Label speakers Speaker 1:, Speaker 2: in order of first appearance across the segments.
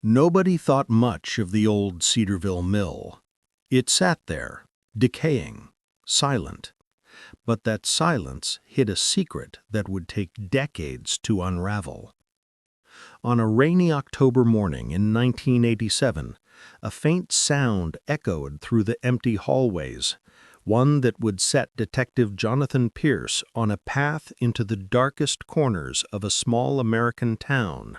Speaker 1: Nobody thought much of the old Cedarville mill. It sat there, decaying, silent. But that silence hid a secret that would take decades to unravel. On a rainy October morning in 1987, a faint sound echoed through the empty hallways, one that would set Detective Jonathan Pierce on a path into the darkest corners of a small American town,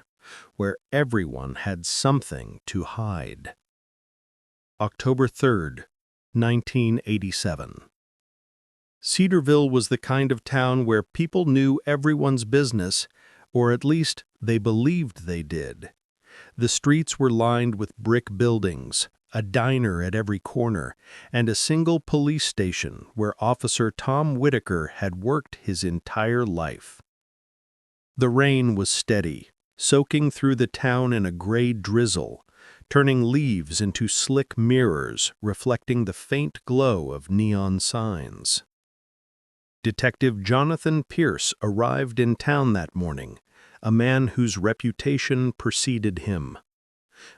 Speaker 1: where everyone had something to hide. October 3rd, 1987. Cedarville was the kind of town where people knew everyone's business, or at least they believed they did. The streets were lined with brick buildings, a diner at every corner, and a single police station where Officer Tom Whitaker had worked his entire life. The rain was steady, soaking through the town in a gray drizzle, turning leaves into slick mirrors reflecting the faint glow of neon signs. Detective Jonathan Pierce arrived in town that morning, a man whose reputation preceded him.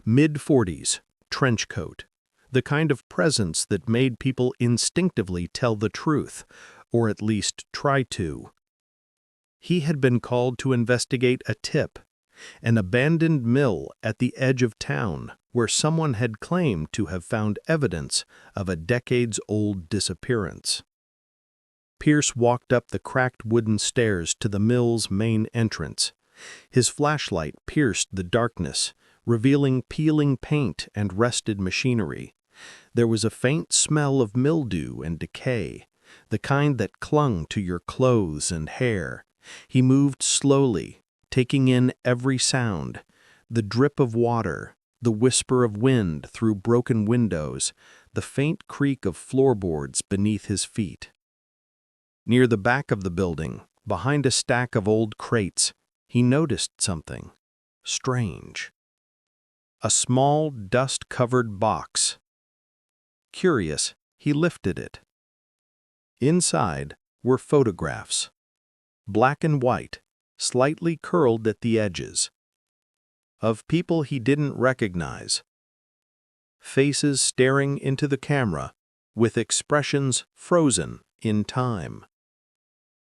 Speaker 1: Mid-40s, trench coat, the kind of presence that made people instinctively tell the truth, or at least try to. He had been called to investigate a tip, an abandoned mill at the edge of town where someone had claimed to have found evidence of a decades-old disappearance. Pierce walked up the cracked wooden stairs to the mill's main entrance. His flashlight pierced the darkness, revealing peeling paint and rusted machinery. There was a faint smell of mildew and decay, the kind that clung to your clothes and hair. He moved slowly, taking in every sound, the drip of water, the whisper of wind through broken windows, the faint creak of floorboards beneath his feet. Near the back of the building, behind a stack of old crates, he noticed something strange. A small, dust-covered box. Curious, he lifted it. Inside were photographs, black and white, slightly curled at the edges, of people he didn't recognize. Faces staring into the camera, with expressions frozen in time.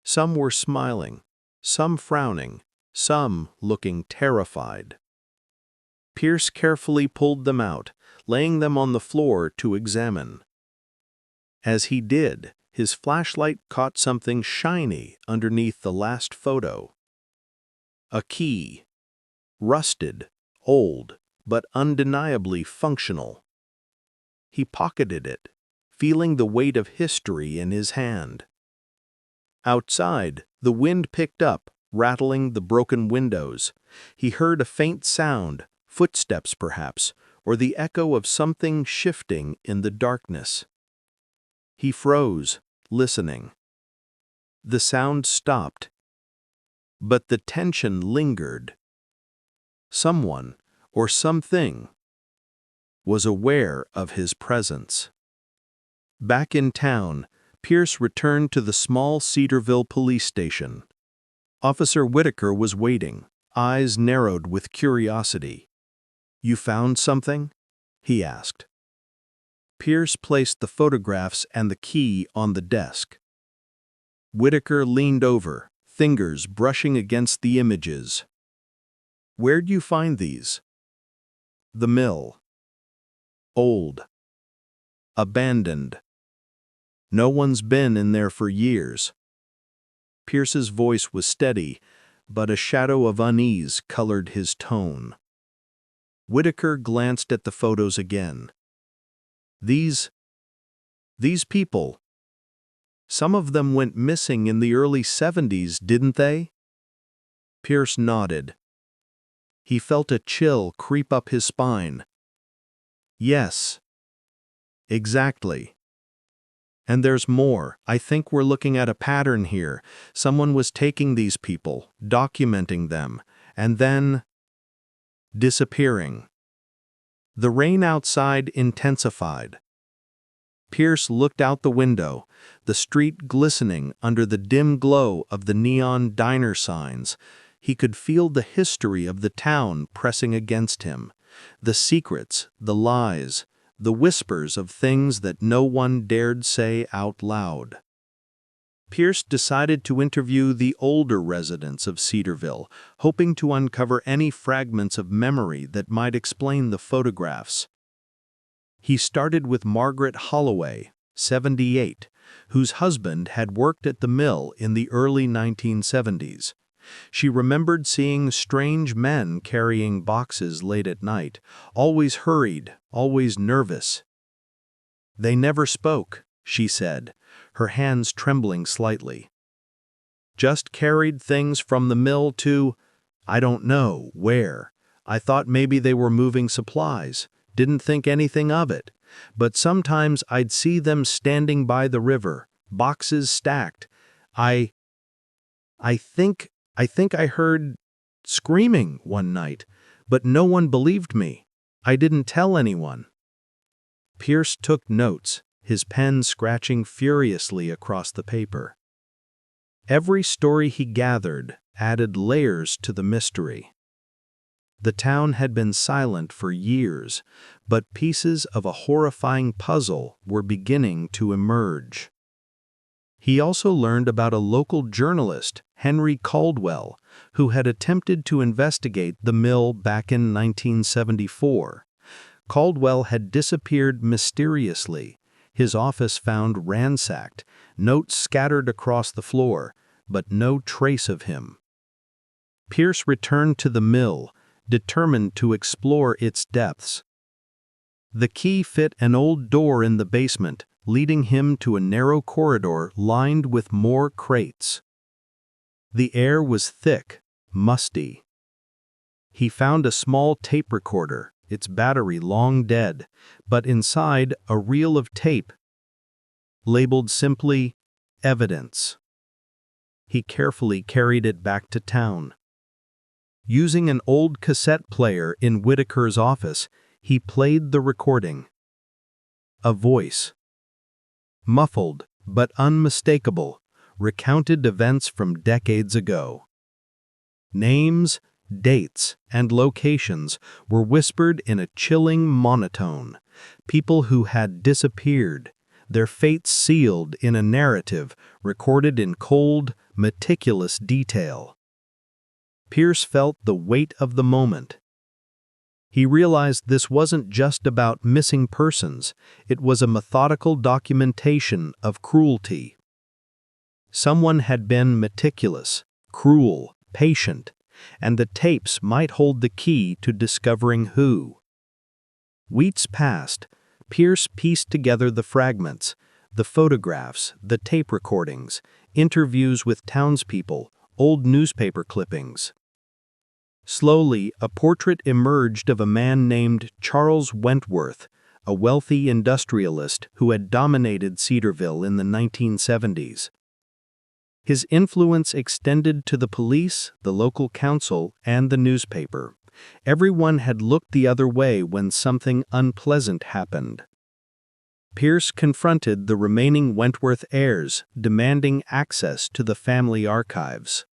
Speaker 1: Some were smiling, some frowning, some looking terrified. Pierce carefully pulled them out, laying them on the floor to examine. As he did, his flashlight caught something shiny underneath the last photo. A key. Rusted, old, but undeniably functional. He pocketed it, feeling the weight of history in his hand. Outside, the wind picked up, rattling the broken windows. He heard a faint sound, footsteps perhaps, or the echo of something shifting in the darkness. He froze, listening. The sound stopped, but the tension lingered. Someone, or something, was aware of his presence. Back in town, Pierce returned to the small Cedarville police station. Officer Whitaker was waiting, eyes narrowed with curiosity. "You found something?" he asked. Pierce placed the photographs and the key on the desk. Whitaker leaned over, fingers brushing against the images. "Where'd you find these?" "The mill. Old. Abandoned. No one's been in there for years." Pierce's voice was steady, but a shadow of unease colored his tone. Whitaker glanced at the photos again. These people, some of them went missing in the early 70s, didn't they?" Pierce nodded. He felt a chill creep up his spine. "Yes. Exactly. And there's more. I think we're looking at a pattern here. Someone was taking these people, documenting them, and then disappearing." The rain outside intensified. Pierce looked out the window, the street glistening under the dim glow of the neon diner signs. He could feel the history of the town pressing against him, The secrets, the lies, the whispers of things that no one dared say out loud. Pierce decided to interview the older residents of Cedarville, hoping to uncover any fragments of memory that might explain the photographs. He started with Margaret Holloway, 78, whose husband had worked at the mill in the early 1970s. She remembered seeing strange men carrying boxes late at night, always hurried, always nervous. "They never spoke," she said, her hands trembling slightly. "Just carried things from the mill to, I don't know, where. I thought maybe they were moving supplies, didn't think anything of it. But sometimes I'd see them standing by the river, boxes stacked. I think I heard screaming one night, but no one believed me. I didn't tell anyone." Pierce took notes, his pen scratching furiously across the paper. Every story he gathered added layers to the mystery. The town had been silent for years, but pieces of a horrifying puzzle were beginning to emerge. He also learned about a local journalist, Henry Caldwell, who had attempted to investigate the mill back in 1974. Caldwell had disappeared mysteriously, his office found ransacked, notes scattered across the floor, but no trace of him. Pierce returned to the mill, determined to explore its depths. The key fit an old door in the basement, leading him to a narrow corridor lined with more crates. The air was thick, musty. He found a small tape recorder, its battery long dead, but inside a reel of tape, labeled simply, "Evidence." He carefully carried it back to town. Using an old cassette player in Whitaker's office, he played the recording. A voice, muffled but unmistakable, recounted events from decades ago. Names, dates, and locations were whispered in a chilling monotone. People who had disappeared, their fates sealed in a narrative recorded in cold, meticulous detail. Pierce felt the weight of the moment. He realized this wasn't just about missing persons, it was a methodical documentation of cruelty. Someone had been meticulous, cruel, patient, and the tapes might hold the key to discovering who. Weeks passed. Pierce pieced together the fragments, the photographs, the tape recordings, interviews with townspeople, old newspaper clippings. Slowly, a portrait emerged of a man named Charles Wentworth, a wealthy industrialist who had dominated Cedarville in the 1970s. His influence extended to the police, the local council, and the newspaper. Everyone had looked the other way when something unpleasant happened. Pierce confronted the remaining Wentworth heirs, demanding access to the family archives.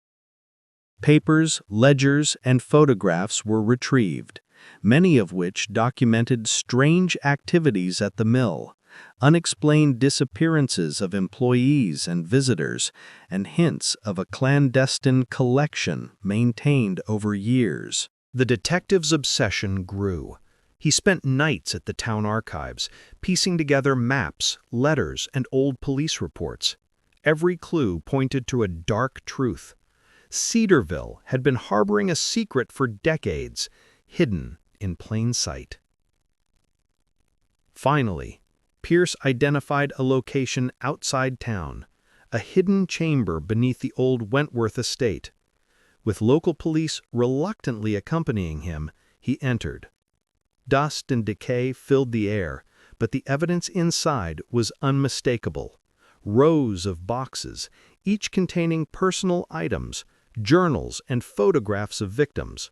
Speaker 1: Papers, ledgers, and photographs were retrieved, many of which documented strange activities at the mill, unexplained disappearances of employees and visitors, and hints of a clandestine collection maintained over years. The detective's obsession grew. He spent nights at the town archives, piecing together maps, letters, and old police reports. Every clue pointed to a dark truth. Cedarville had been harboring a secret for decades, hidden in plain sight. Finally, Pierce identified a location outside town, a hidden chamber beneath the old Wentworth estate. With local police reluctantly accompanying him, he entered. Dust and decay filled the air, but the evidence inside was unmistakable. Rows of boxes, each containing personal items, journals, and photographs of victims.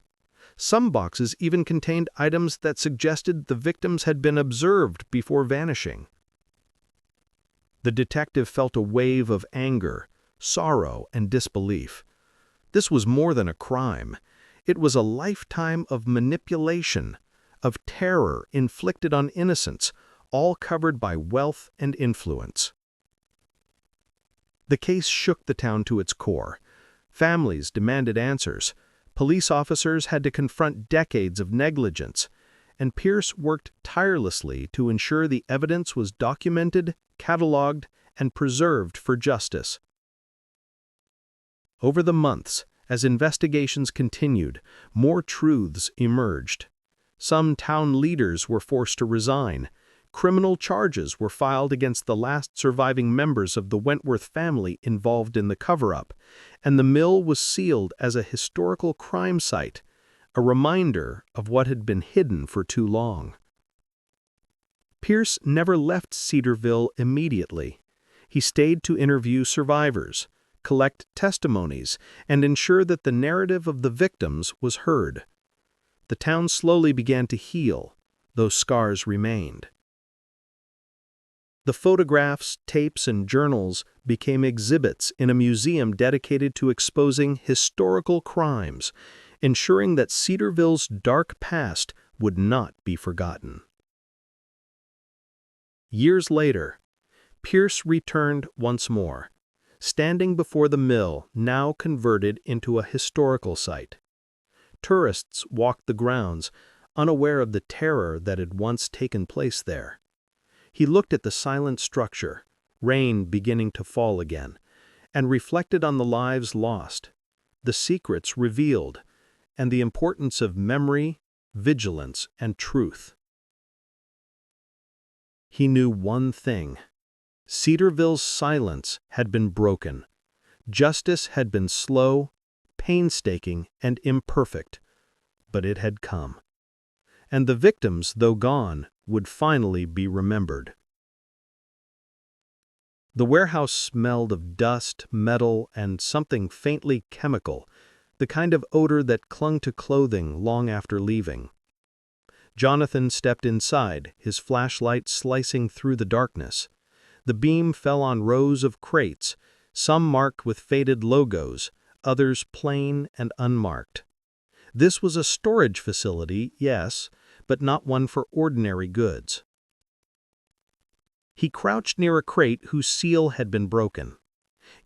Speaker 1: Some boxes even contained items that suggested the victims had been observed before vanishing. The detective felt a wave of anger, sorrow, and disbelief. This was more than a crime. It was a lifetime of manipulation, of terror inflicted on innocents, all covered by wealth and influence. The case shook the town to its core. Families demanded answers. Police officers had to confront decades of negligence, and Pierce worked tirelessly to ensure the evidence was documented, cataloged, and preserved for justice. Over the months, as investigations continued, more truths emerged. Some town leaders were forced to resign. Criminal charges were filed against the last surviving members of the Wentworth family involved in the cover-up, and the mill was sealed as a historical crime site, a reminder of what had been hidden for too long. Pierce never left Cedarville immediately. He stayed to interview survivors, collect testimonies, and ensure that the narrative of the victims was heard. The town slowly began to heal, though scars remained. The photographs, tapes, and journals became exhibits in a museum dedicated to exposing historical crimes, ensuring that Cedarville's dark past would not be forgotten. Years later, Pierce returned once more, standing before the mill now converted into a historical site. Tourists walked the grounds, unaware of the terror that had once taken place there. He looked at the silent structure, rain beginning to fall again, and reflected on the lives lost, the secrets revealed, and the importance of memory, vigilance, and truth. He knew one thing. Cedarville's silence had been broken. Justice had been slow, painstaking, and imperfect, but it had come. And the victims, though gone, would finally be remembered. The warehouse smelled of dust, metal, and something faintly chemical, the kind of odor that clung to clothing long after leaving. Jonathan stepped inside, his flashlight slicing through the darkness. The beam fell on rows of crates, some marked with faded logos, others plain and unmarked. This was a storage facility, yes, but not one for ordinary goods. He crouched near a crate whose seal had been broken.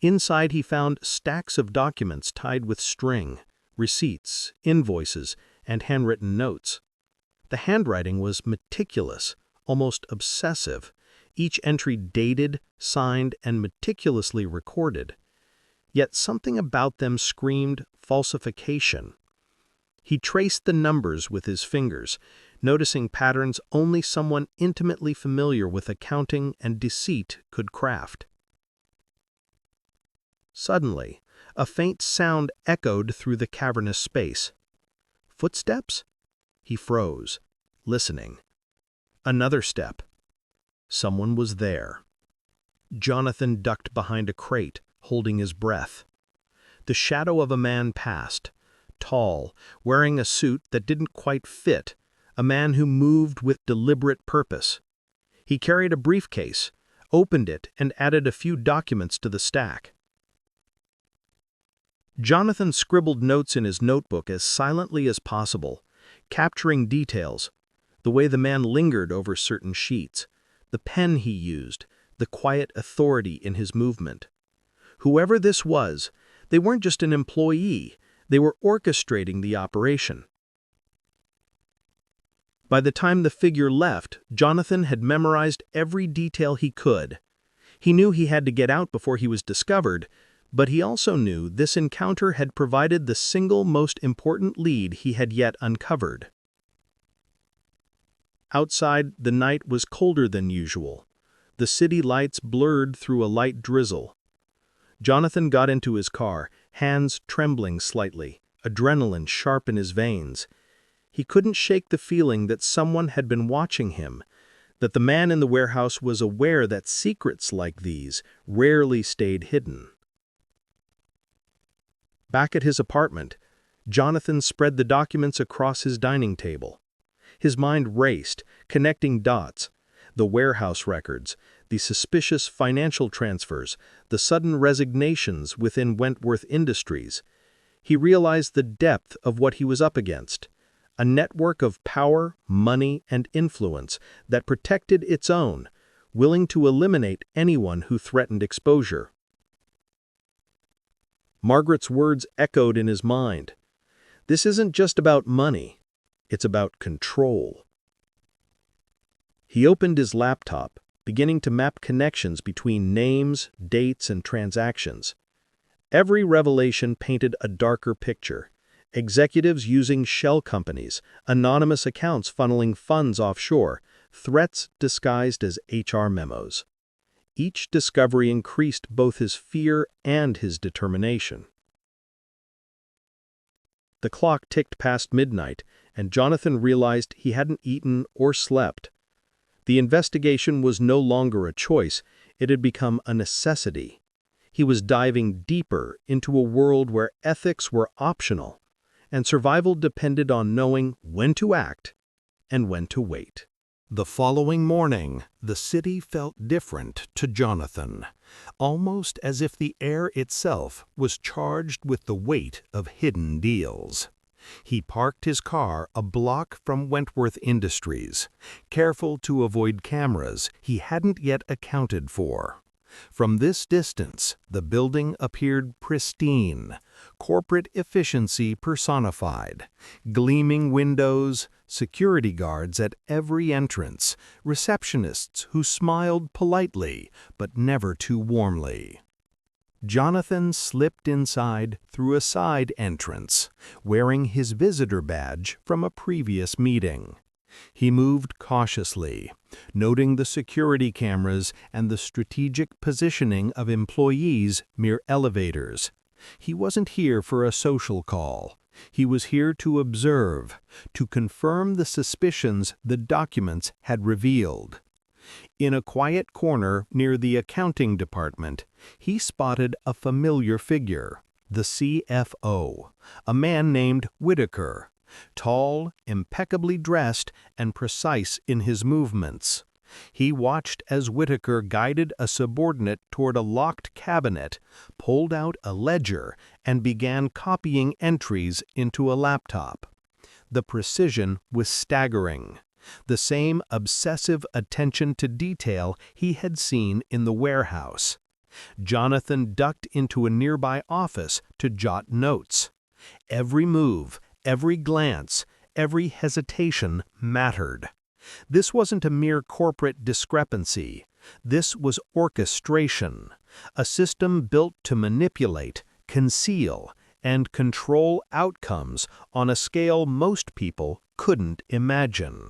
Speaker 1: Inside he found stacks of documents tied with string, receipts, invoices, and handwritten notes. The handwriting was meticulous, almost obsessive, each entry dated, signed, and meticulously recorded. Yet something about them screamed falsification. He traced the numbers with his fingers, noticing patterns only someone intimately familiar with accounting and deceit could craft. Suddenly, a faint sound echoed through the cavernous space. Footsteps? He froze, listening. Another step. Someone was there. Jonathan ducked behind a crate, holding his breath. The shadow of a man passed, tall, wearing a suit that didn't quite fit, a man who moved with deliberate purpose. He carried a briefcase, opened it, and added a few documents to the stack. Jonathan scribbled notes in his notebook as silently as possible, capturing details, the way the man lingered over certain sheets, the pen he used, the quiet authority in his movement. Whoever this was, they weren't just an employee, they were orchestrating the operation. By the time the figure left, Jonathan had memorized every detail he could. He knew he had to get out before he was discovered, but he also knew this encounter had provided the single most important lead he had yet uncovered. Outside, the night was colder than usual. The city lights blurred through a light drizzle. Jonathan got into his car, hands trembling slightly, adrenaline sharp in his veins. He couldn't shake the feeling that someone had been watching him, that the man in the warehouse was aware that secrets like these rarely stayed hidden. Back at his apartment, Jonathan spread the documents across his dining table. His mind raced, connecting dots, the warehouse records, the suspicious financial transfers, the sudden resignations within Wentworth Industries. He realized the depth of what he was up against, a network of power, money, and influence that protected its own, willing to eliminate anyone who threatened exposure. Margaret's words echoed in his mind. This isn't just about money, it's about control. He opened his laptop, beginning to map connections between names, dates, and transactions. Every revelation painted a darker picture. Executives using shell companies, anonymous accounts funneling funds offshore, threats disguised as HR memos. Each discovery increased both his fear and his determination. The clock ticked past midnight, and Jonathan realized he hadn't eaten or slept. The investigation was no longer a choice, it had become a necessity. He was diving deeper into a world where ethics were optional, and survival depended on knowing when to act and when to wait. The following morning, the city felt different to Jonathan, almost as if the air itself was charged with the weight of hidden deals. He parked his car a block from Wentworth Industries, careful to avoid cameras he hadn't yet accounted for. From this distance, the building appeared pristine, corporate efficiency personified. Gleaming windows, security guards at every entrance, receptionists who smiled politely but never too warmly. Jonathan slipped inside through a side entrance, wearing his visitor badge from a previous meeting. He moved cautiously, noting the security cameras and the strategic positioning of employees mere elevators. He wasn't here for a social call. He was here to observe, to confirm the suspicions the documents had revealed. In a quiet corner near the accounting department, he spotted a familiar figure, the CFO, a man named Whitaker. Tall, impeccably dressed, and precise in his movements. He watched as Whitaker guided a subordinate toward a locked cabinet, pulled out a ledger, and began copying entries into a laptop. The precision was staggering. The same obsessive attention to detail he had seen in the warehouse. Jonathan ducked into a nearby office to jot notes. Every move, every glance, every hesitation mattered. This wasn't a mere corporate discrepancy. This was orchestration, a system built to manipulate, conceal, and control outcomes on a scale most people couldn't imagine.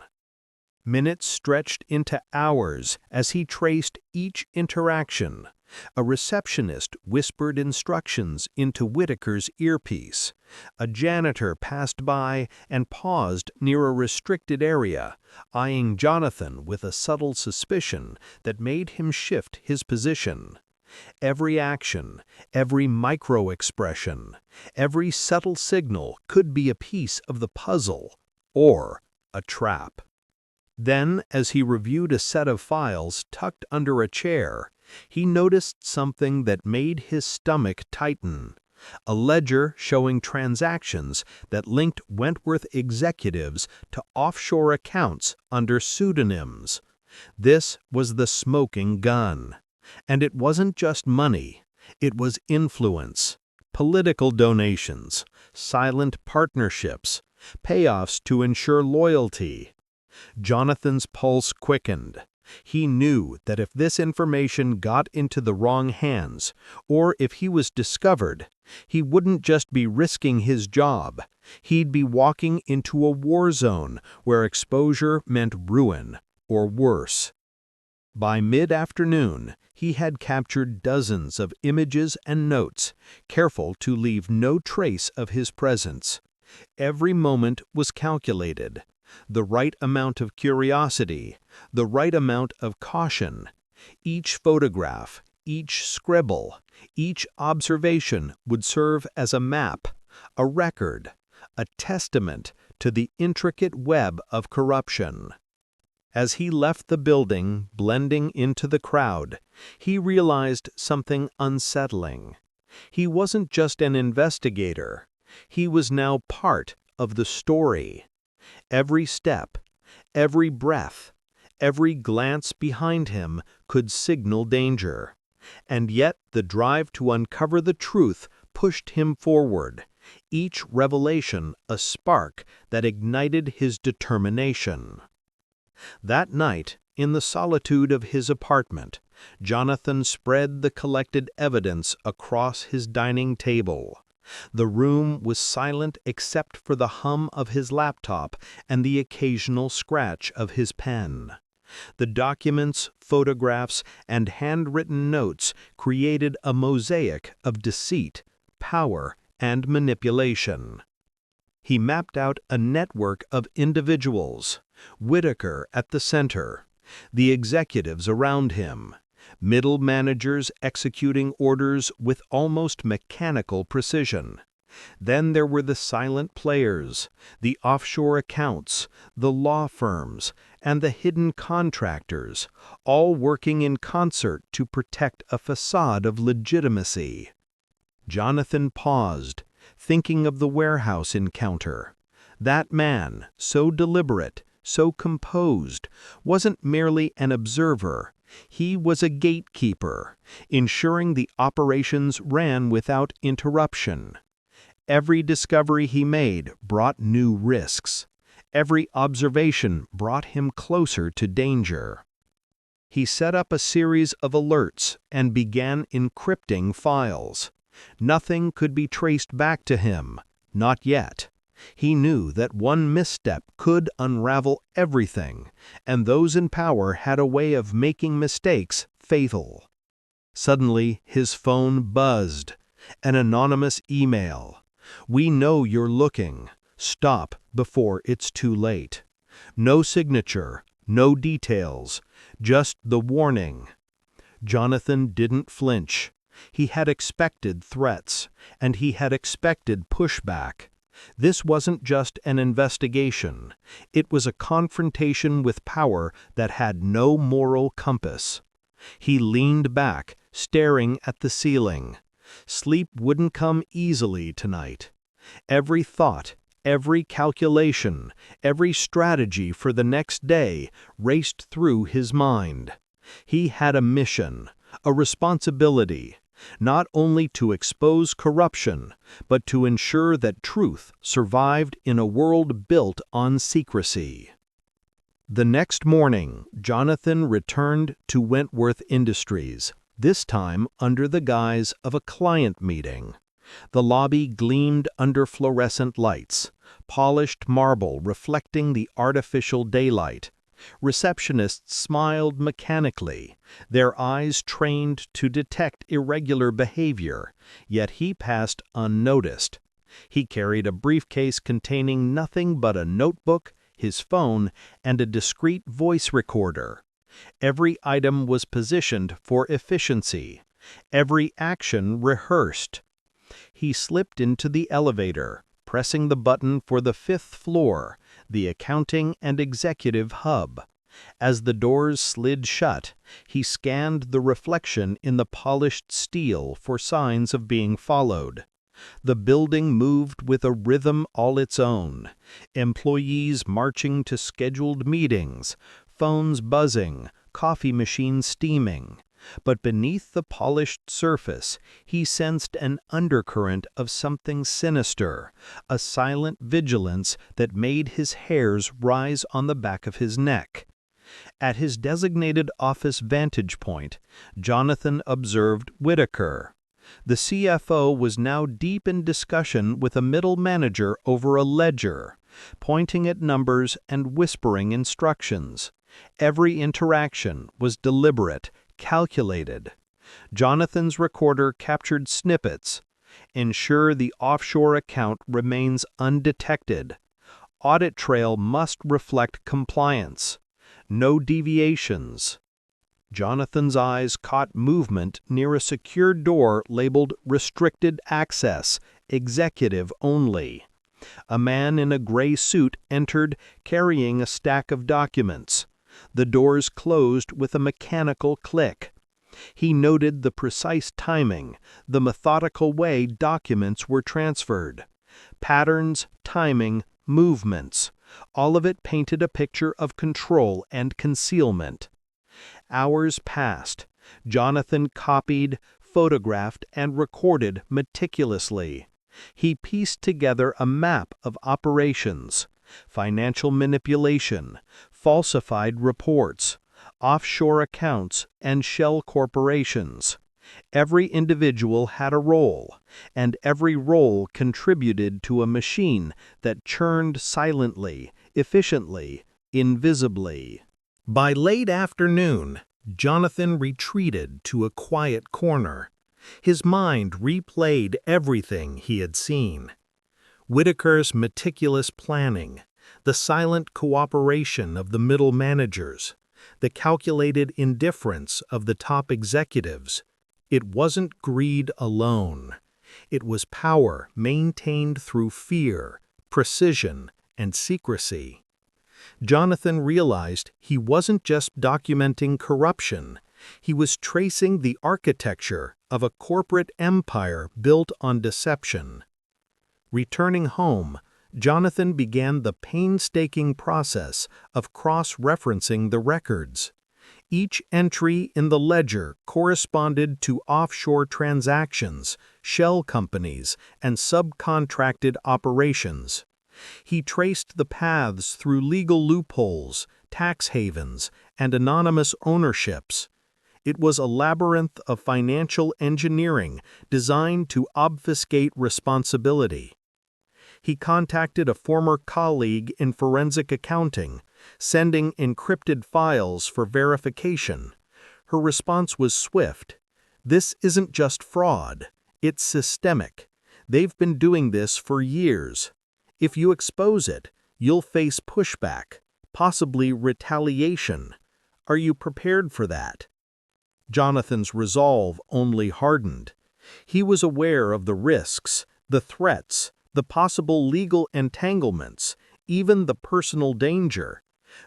Speaker 1: Minutes stretched into hours as he traced each interaction. A receptionist whispered instructions into Whitaker's earpiece. A janitor passed by and paused near a restricted area, eyeing Jonathan with a subtle suspicion that made him shift his position. Every action, every micro-expression, every subtle signal could be a piece of the puzzle or a trap. Then, as he reviewed a set of files tucked under a chair, he noticed something that made his stomach tighten. A ledger showing transactions that linked Wentworth executives to offshore accounts under pseudonyms. This was the smoking gun. And it wasn't just money, it was influence, political donations, silent partnerships, payoffs to ensure loyalty. Jonathan's pulse quickened. He knew that if this information got into the wrong hands, or if he was discovered, he wouldn't just be risking his job. He'd be walking into a war zone where exposure meant ruin, or worse. By mid-afternoon, he had captured dozens of images and notes, careful to leave no trace of his presence. Every moment was calculated. The right amount of curiosity, the right amount of caution. Each photograph, each scribble, each observation would serve as a map, a record, a testament to the intricate web of corruption. As he left the building, blending into the crowd, he realized something unsettling. He wasn't just an investigator. He was now part of the story. Every step, every breath, every glance behind him could signal danger. And yet the drive to uncover the truth pushed him forward, each revelation a spark that ignited his determination. That night, in the solitude of his apartment, Jonathan spread the collected evidence across his dining table. The room was silent except for the hum of his laptop and the occasional scratch of his pen. The documents, photographs, and handwritten notes created a mosaic of deceit, power, and manipulation. He mapped out a network of individuals, Whitaker at the center, the executives around him, middle managers executing orders with almost mechanical precision. Then there were the silent players, the offshore accounts, the law firms, and the hidden contractors, all working in concert to protect a facade of legitimacy. Jonathan paused, thinking of the warehouse encounter. That man, so deliberate, so composed, wasn't merely an observer. He was a gatekeeper, ensuring the operations ran without interruption. Every discovery he made brought new risks. Every observation brought him closer to danger. He set up a series of alerts and began encrypting files. Nothing could be traced back to him, not yet. He knew that one misstep could unravel everything, and those in power had a way of making mistakes fatal. Suddenly, his phone buzzed. An anonymous email. "We know you're looking. Stop before it's too late." No signature, no details, just the warning. Jonathan didn't flinch. He had expected threats, and he had expected pushback. This wasn't just an investigation. It was a confrontation with power that had no moral compass. He leaned back, staring at the ceiling. Sleep wouldn't come easily tonight. Every thought, every calculation, every strategy for the next day raced through his mind. He had a mission, a responsibility, not only to expose corruption, but to ensure that truth survived in a world built on secrecy. The next morning, Jonathan returned to Wentworth Industries, this time under the guise of a client meeting. The lobby gleamed under fluorescent lights, polished marble reflecting the artificial daylight. Receptionists smiled mechanically, their eyes trained to detect irregular behavior, yet he passed unnoticed. He carried a briefcase containing nothing but a notebook, his phone, and a discreet voice recorder. Every item was positioned for efficiency, every action rehearsed. He slipped into the elevator, pressing the button for the 5th floor, the accounting and executive hub. As the doors slid shut, he scanned the reflection in the polished steel for signs of being followed. The building moved with a rhythm all its own, employees marching to scheduled meetings, phones buzzing, coffee machines steaming. But beneath the polished surface, he sensed an undercurrent of something sinister, a silent vigilance that made his hairs rise on the back of his neck. At his designated office vantage point, Jonathan observed Whitaker. The CFO was now deep in discussion with a middle manager over a ledger, pointing at numbers and whispering instructions. Every interaction was deliberate, calculated. Jonathan's recorder captured snippets. Ensure the offshore account remains undetected. Audit trail must reflect compliance. No deviations. Jonathan's eyes caught movement near a secure door labeled Restricted Access, Executive Only. A man in a gray suit entered, carrying a stack of documents. The doors closed with a mechanical click. He noted the precise timing, the methodical way documents were transferred. Patterns, timing, movements, All of it painted a picture of control and concealment. Hours passed. Jonathan copied, photographed, and recorded meticulously. He pieced together a map of operations: financial manipulation, falsified reports, offshore accounts, and shell corporations. Every individual had a role, and every role contributed to a machine that churned silently, efficiently, invisibly. By late afternoon, Jonathan retreated to a quiet corner. His mind replayed everything he had seen. Whitaker's meticulous planning, the silent cooperation of the middle managers, the calculated indifference of the top executives. It wasn't greed alone. It was power maintained through fear, precision, and secrecy. Jonathan realized he wasn't just documenting corruption. He was tracing the architecture of a corporate empire built on deception. Returning home, Jonathan began the painstaking process of cross-referencing the records. Each entry in the ledger corresponded to offshore transactions, shell companies, and subcontracted operations. He traced the paths through legal loopholes, tax havens, and anonymous ownerships. It was a labyrinth of financial engineering designed to obfuscate responsibility. He contacted a former colleague in forensic accounting, sending encrypted files for verification. Her response was swift. "This isn't just fraud. It's systemic. They've been doing this for years. If you expose it, you'll face pushback, possibly retaliation. Are you prepared for that?" Jonathan's resolve only hardened. He was aware of the risks, the threats, the possible legal entanglements, even the personal danger.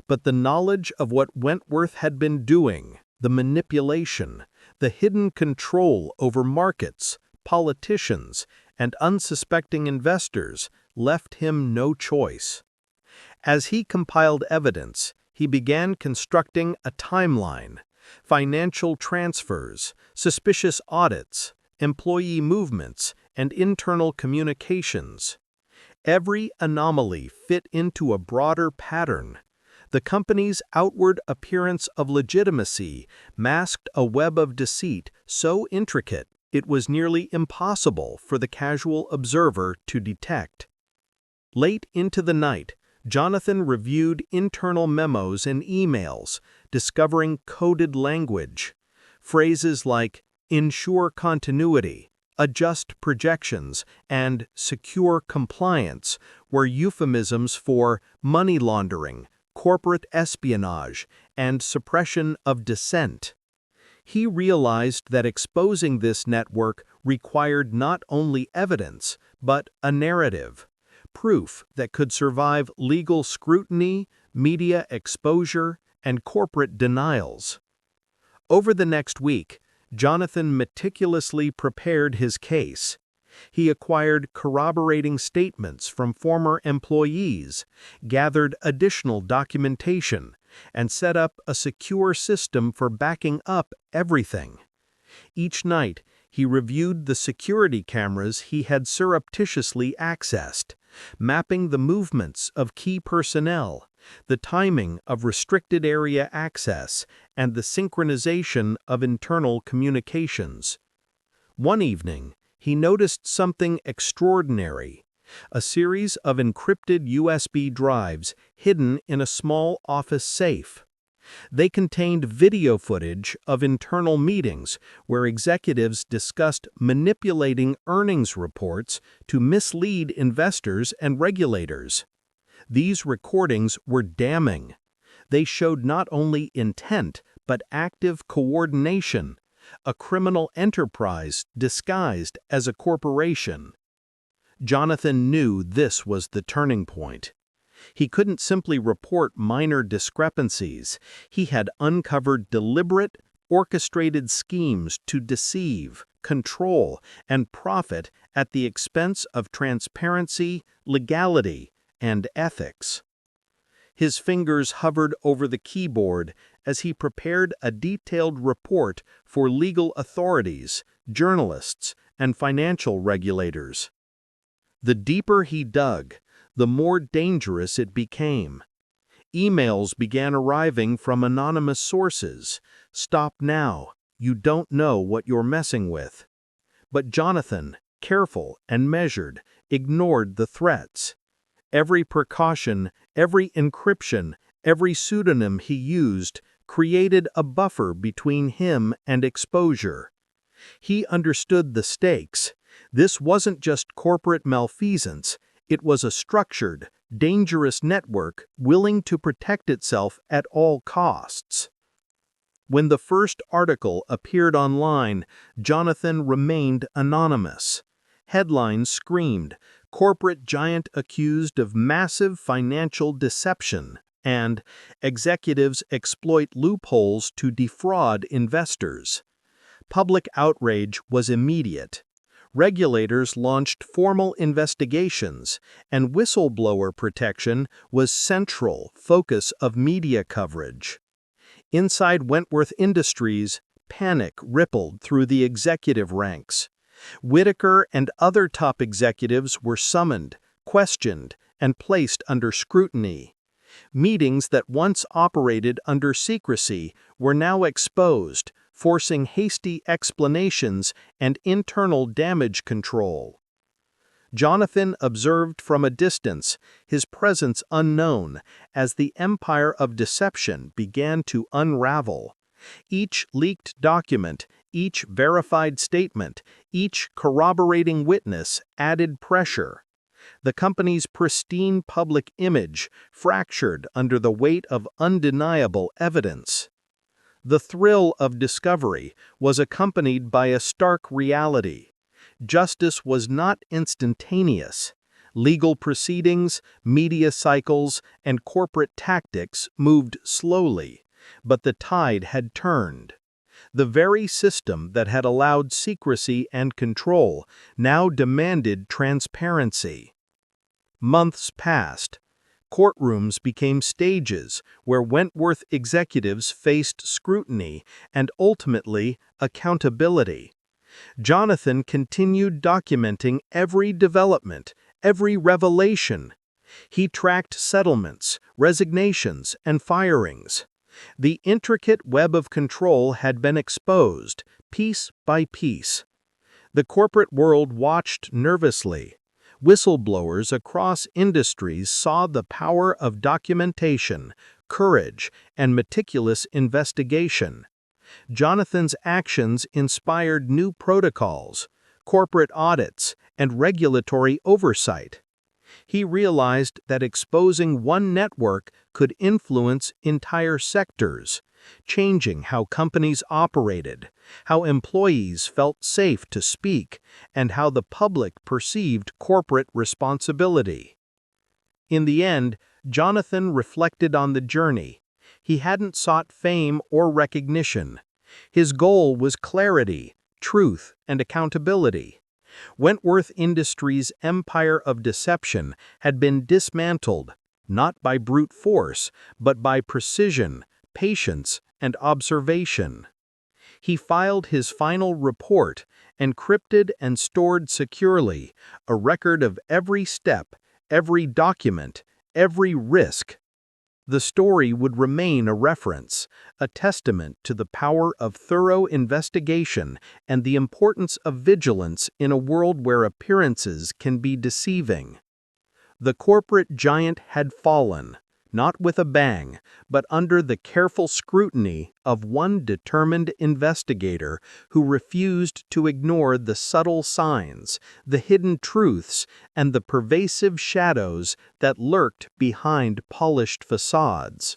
Speaker 1: But the knowledge of what Wentworth had been doing, the manipulation, the hidden control over markets, politicians, and unsuspecting investors left him no choice. As he compiled evidence, he began constructing a timeline: financial transfers, suspicious audits, employee movements, and internal communications. Every anomaly fit into a broader pattern. The company's outward appearance of legitimacy masked a web of deceit so intricate it was nearly impossible for the casual observer to detect. Late into the night, Jonathan reviewed internal memos and emails, discovering coded language. Phrases like "ensure continuity," "adjust projections," and "secure compliance" were euphemisms for money laundering, corporate espionage, and suppression of dissent. He realized that exposing this network required not only evidence, but a narrative, proof that could survive legal scrutiny, media exposure, and corporate denials. Over the next week, Jonathan meticulously prepared his case. He acquired corroborating statements from former employees, gathered additional documentation, and set up a secure system for backing up everything. Each night, he reviewed the security cameras he had surreptitiously accessed, mapping the movements of key personnel, the timing of restricted area access, and the synchronization of internal communications. One evening, he noticed something extraordinary: a series of encrypted USB drives hidden in a small office safe. They contained video footage of internal meetings where executives discussed manipulating earnings reports to mislead investors and regulators. These recordings were damning. They showed not only intent, but active coordination, a criminal enterprise disguised as a corporation. Jonathan knew this was the turning point. He couldn't simply report minor discrepancies. He had uncovered deliberate, orchestrated schemes to deceive, control, and profit at the expense of transparency, legality, and ethics. His fingers hovered over the keyboard as he prepared a detailed report for legal authorities, journalists, and financial regulators. The deeper he dug, the more dangerous it became. Emails began arriving from anonymous sources. "Stop now. You don't know what you're messing with." But Jonathan, careful and measured, ignored the threats. Every precaution, every encryption, every pseudonym he used created a buffer between him and exposure. He understood the stakes. This wasn't just corporate malfeasance, it was a structured, dangerous network willing to protect itself at all costs. When the first article appeared online, Jonathan remained anonymous. Headlines screamed, "Corporate giant accused of massive financial deception," and "Executives exploit loopholes to defraud investors." Public outrage was immediate. Regulators launched formal investigations, and whistleblower protection was central focus of media coverage. Inside Wentworth Industries, panic rippled through the executive ranks. Whitaker and other top executives were summoned, questioned, and placed under scrutiny. Meetings that once operated under secrecy were now exposed, forcing hasty explanations and internal damage control. Jonathan observed from a distance, his presence unknown, as the empire of deception began to unravel. Each leaked document, each verified statement, each corroborating witness added pressure. The company's pristine public image fractured under the weight of undeniable evidence. The thrill of discovery was accompanied by a stark reality. Justice was not instantaneous. Legal proceedings, media cycles, and corporate tactics moved slowly, but the tide had turned. The very system that had allowed secrecy and control now demanded transparency. Months passed. Courtrooms became stages where Wentworth executives faced scrutiny and ultimately accountability. Jonathan continued documenting every development, every revelation. He tracked settlements, resignations, and firings. The intricate web of control had been exposed, piece by piece. The corporate world watched nervously. Whistleblowers across industries saw the power of documentation, courage, and meticulous investigation. Jonathan's actions inspired new protocols, corporate audits, and regulatory oversight. He realized that exposing one network could influence entire sectors, changing how companies operated, how employees felt safe to speak, and how the public perceived corporate responsibility. In the end, Jonathan reflected on the journey. He hadn't sought fame or recognition. His goal was clarity, truth, and accountability. Wentworth Industries' empire of deception had been dismantled, not by brute force, but by precision, patience, and observation. He filed his final report, encrypted and stored securely, a record of every step, every document, every risk. The story would remain a reference, a testament to the power of thorough investigation and the importance of vigilance in a world where appearances can be deceiving. The corporate giant had fallen, not with a bang, but under the careful scrutiny of one determined investigator who refused to ignore the subtle signs, the hidden truths, and the pervasive shadows that lurked behind polished facades.